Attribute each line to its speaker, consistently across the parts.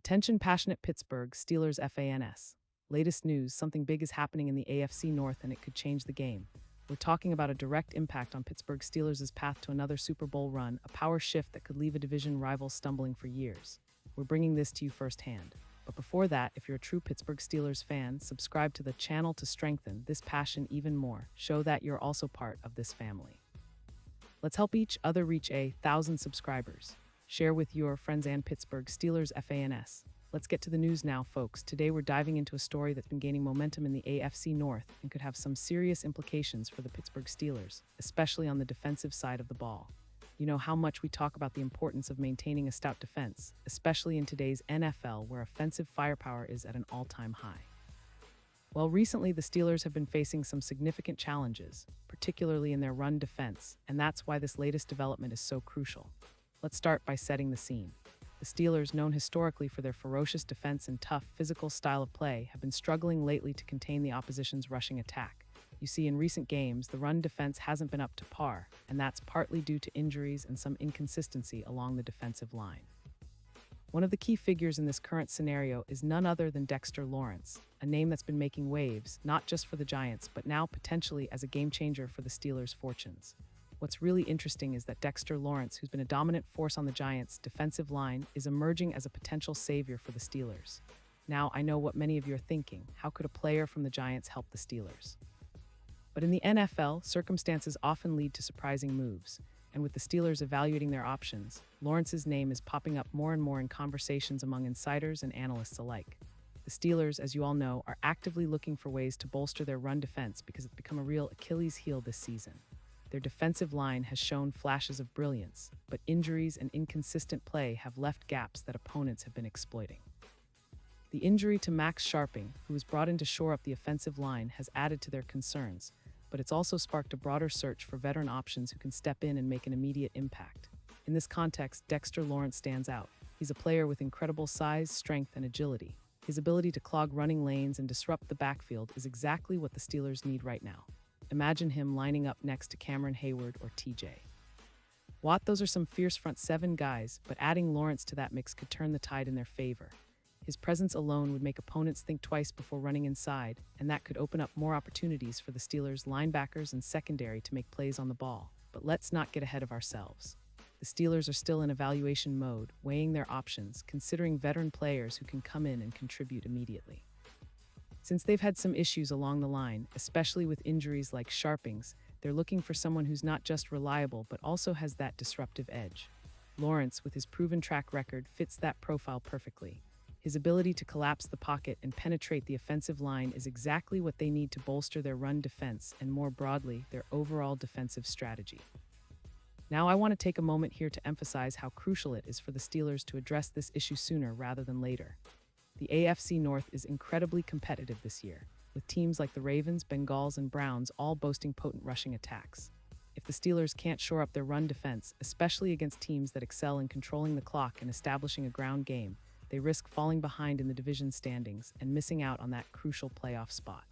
Speaker 1: Attention passionate Pittsburgh Steelers fans. Latest news, something big is happening in the AFC North and it could change the game. We're talking about a direct impact on Pittsburgh Steelers' path to another Super Bowl run, a power shift that could leave a division rival stumbling for years. We're bringing this to you firsthand. But before that, if you're a true Pittsburgh Steelers fan, subscribe to the channel to strengthen this passion even more. Show that you're also part of this family. Let's help each other reach 1,000 subscribers. Share with your friends and Pittsburgh Steelers fans. Let's get to the news now, folks. Today we're diving into a story that's been gaining momentum in the AFC North and could have some serious implications for the Pittsburgh Steelers, especially on the defensive side of the ball. You know how much we talk about the importance of maintaining a stout defense, especially in today's NFL where offensive firepower is at an all-time high. Well, recently the Steelers have been facing some significant challenges, particularly in their run defense, and that's why this latest development is so crucial. Let's start by setting the scene. The Steelers, known historically for their ferocious defense and tough, physical style of play, have been struggling lately to contain the opposition's rushing attack. You see, in recent games, the run defense hasn't been up to par, and that's partly due to injuries and some inconsistency along the defensive line. One of the key figures in this current scenario is none other than Dexter Lawrence, a name that's been making waves, not just for the Giants, but now potentially as a game-changer for the Steelers' fortunes. What's really interesting is that Dexter Lawrence, who's been a dominant force on the Giants' defensive line, is emerging as a potential savior for the Steelers. Now, I know what many of you are thinking. How could a player from the Giants help the Steelers? But in the NFL, circumstances often lead to surprising moves, and with the Steelers evaluating their options, Lawrence's name is popping up more and more in conversations among insiders and analysts alike. The Steelers, as you all know, are actively looking for ways to bolster their run defense because it's become a real Achilles heel this season. Their defensive line has shown flashes of brilliance, but injuries and inconsistent play have left gaps that opponents have been exploiting. The injury to Max Sharping, who was brought in to shore up the offensive line, has added to their concerns, but it's also sparked a broader search for veteran options who can step in and make an immediate impact. In this context, Dexter Lawrence stands out. He's a player with incredible size, strength, and agility. His ability to clog running lanes and disrupt the backfield is exactly what the Steelers need right now. Imagine him lining up next to Cameron Hayward or TJ Watt. Those are some fierce front seven guys, but adding Lawrence to that mix could turn the tide in their favor. His presence alone would make opponents think twice before running inside, and that could open up more opportunities for the Steelers' linebackers and secondary to make plays on the ball. But let's not get ahead of ourselves. The Steelers are still in evaluation mode, weighing their options, considering veteran players who can come in and contribute immediately. Since they've had some issues along the line, especially with injuries like Sharping's, they're looking for someone who's not just reliable but also has that disruptive edge. Lawrence, with his proven track record, fits that profile perfectly. His ability to collapse the pocket and penetrate the offensive line is exactly what they need to bolster their run defense and, more broadly, their overall defensive strategy. Now, I want to take a moment here to emphasize how crucial it is for the Steelers to address this issue sooner rather than later. The AFC North is incredibly competitive this year, with teams like the Ravens, Bengals, and Browns all boasting potent rushing attacks. If the Steelers can't shore up their run defense, especially against teams that excel in controlling the clock and establishing a ground game, they risk falling behind in the division standings and missing out on that crucial playoff spot.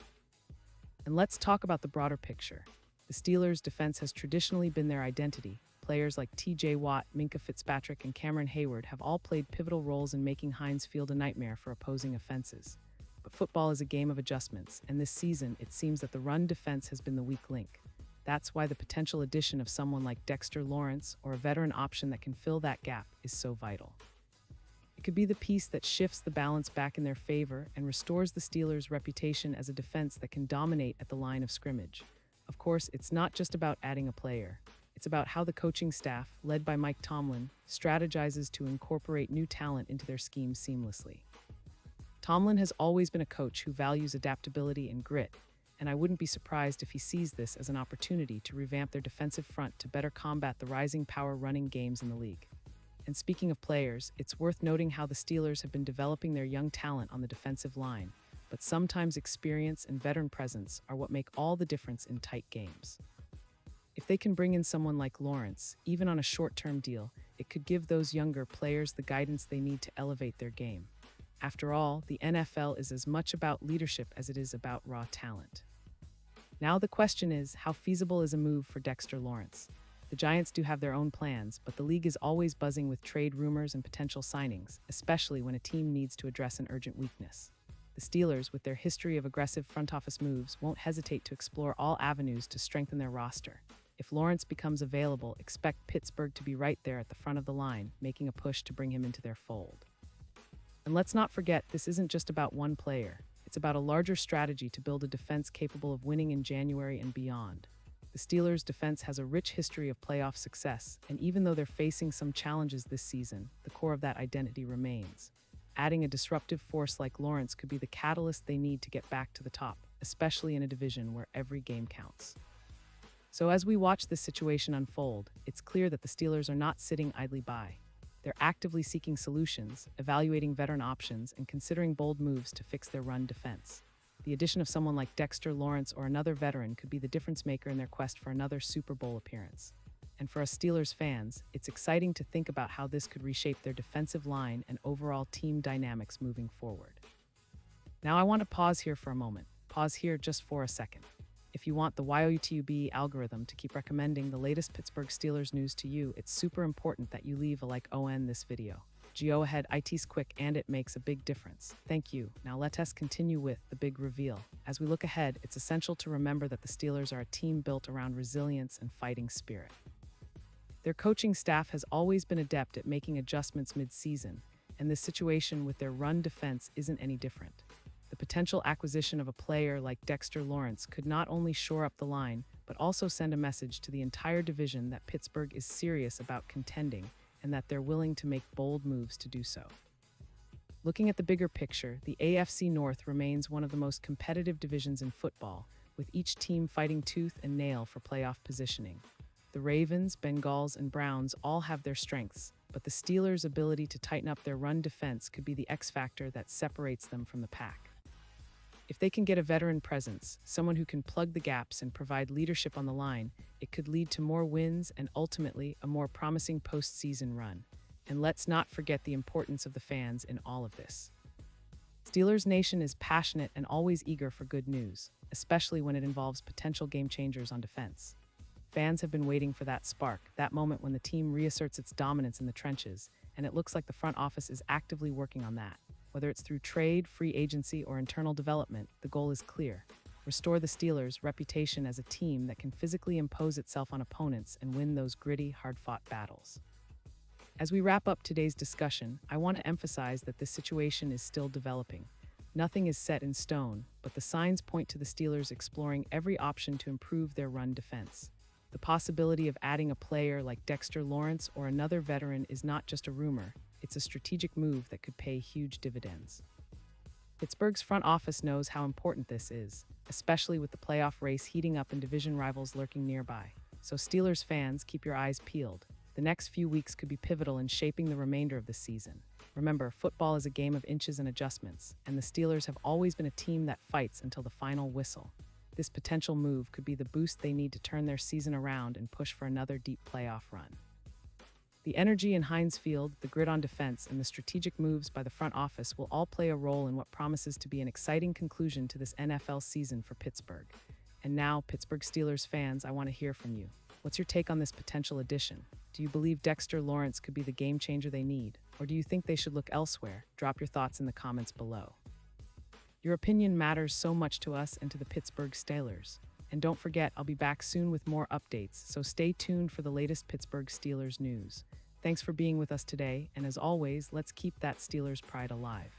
Speaker 1: And let's talk about the broader picture. The Steelers' defense has traditionally been their identity. Players like TJ Watt, Minkah Fitzpatrick, and Cameron Hayward have all played pivotal roles in making Heinz Field a nightmare for opposing offenses. But football is a game of adjustments, and this season it seems that the run defense has been the weak link. That's why the potential addition of someone like Dexter Lawrence or a veteran option that can fill that gap is so vital. It could be the piece that shifts the balance back in their favor and restores the Steelers' reputation as a defense that can dominate at the line of scrimmage. Of course, it's not just about adding a player. It's about how the coaching staff, led by Mike Tomlin, strategizes to incorporate new talent into their scheme seamlessly. Tomlin has always been a coach who values adaptability and grit, and I wouldn't be surprised if he sees this as an opportunity to revamp their defensive front to better combat the rising power running games in the league. And speaking of players, it's worth noting how the Steelers have been developing their young talent on the defensive line, but sometimes experience and veteran presence are what make all the difference in tight games. If they can bring in someone like Lawrence, even on a short-term deal, it could give those younger players the guidance they need to elevate their game. After all, the NFL is as much about leadership as it is about raw talent. Now the question is, how feasible is a move for Dexter Lawrence? The Giants do have their own plans, but the league is always buzzing with trade rumors and potential signings, especially when a team needs to address an urgent weakness. The Steelers, with their history of aggressive front office moves, won't hesitate to explore all avenues to strengthen their roster. If Lawrence becomes available, expect Pittsburgh to be right there at the front of the line, making a push to bring him into their fold. And let's not forget, this isn't just about one player. It's about a larger strategy to build a defense capable of winning in January and beyond. The Steelers' defense has a rich history of playoff success, and even though they're facing some challenges this season, the core of that identity remains. Adding a disruptive force like Lawrence could be the catalyst they need to get back to the top, especially in a division where every game counts. So as we watch this situation unfold, it's clear that the Steelers are not sitting idly by. They're actively seeking solutions, evaluating veteran options, and considering bold moves to fix their run defense. The addition of someone like Dexter Lawrence or another veteran could be the difference maker in their quest for another Super Bowl appearance. And for us Steelers fans, it's exciting to think about how this could reshape their defensive line and overall team dynamics moving forward. Now I want to pause here for a moment. Pause here just for a second. If you want the YouTube algorithm to keep recommending the latest Pittsburgh Steelers news to you, it's super important that you leave a like on this video. Go ahead, it's quick and it makes a big difference. Thank you. Now let us continue with the big reveal. As we look ahead, it's essential to remember that the Steelers are a team built around resilience and fighting spirit. Their coaching staff has always been adept at making adjustments mid-season, and this situation with their run defense isn't any different. The potential acquisition of a player like Dexter Lawrence could not only shore up the line, but also send a message to the entire division that Pittsburgh is serious about contending and that they're willing to make bold moves to do so. Looking at the bigger picture, the AFC North remains one of the most competitive divisions in football, with each team fighting tooth and nail for playoff positioning. The Ravens, Bengals, and Browns all have their strengths, but the Steelers' ability to tighten up their run defense could be the X factor that separates them from the pack. If they can get a veteran presence, someone who can plug the gaps and provide leadership on the line, it could lead to more wins and ultimately a more promising postseason run. And let's not forget the importance of the fans in all of this. Steelers Nation is passionate and always eager for good news, especially when it involves potential game changers on defense. Fans have been waiting for that spark, that moment when the team reasserts its dominance in the trenches, and it looks like the front office is actively working on that. Whether it's through trade, free agency, or internal development, the goal is clear. Restore the Steelers' reputation as a team that can physically impose itself on opponents and win those gritty, hard-fought battles. As we wrap up today's discussion, I want to emphasize that this situation is still developing. Nothing is set in stone, but the signs point to the Steelers exploring every option to improve their run defense. The possibility of adding a player like Dexter Lawrence or another veteran is not just a rumor. It's a strategic move that could pay huge dividends. Pittsburgh's front office knows how important this is, especially with the playoff race heating up and division rivals lurking nearby. So Steelers fans, keep your eyes peeled. The next few weeks could be pivotal in shaping the remainder of the season. Remember, football is a game of inches and adjustments, and the Steelers have always been a team that fights until the final whistle. This potential move could be the boost they need to turn their season around and push for another deep playoff run. The energy in Heinz Field, the grit on defense, and the strategic moves by the front office will all play a role in what promises to be an exciting conclusion to this NFL season for Pittsburgh. And now, Pittsburgh Steelers fans, I want to hear from you. What's your take on this potential addition? Do you believe Dexter Lawrence could be the game changer they need? Or do you think they should look elsewhere? Drop your thoughts in the comments below. Your opinion matters so much to us and to the Pittsburgh Steelers. And don't forget, I'll be back soon with more updates, so stay tuned for the latest Pittsburgh Steelers news. Thanks for being with us today, and as always, let's keep that Steelers pride alive.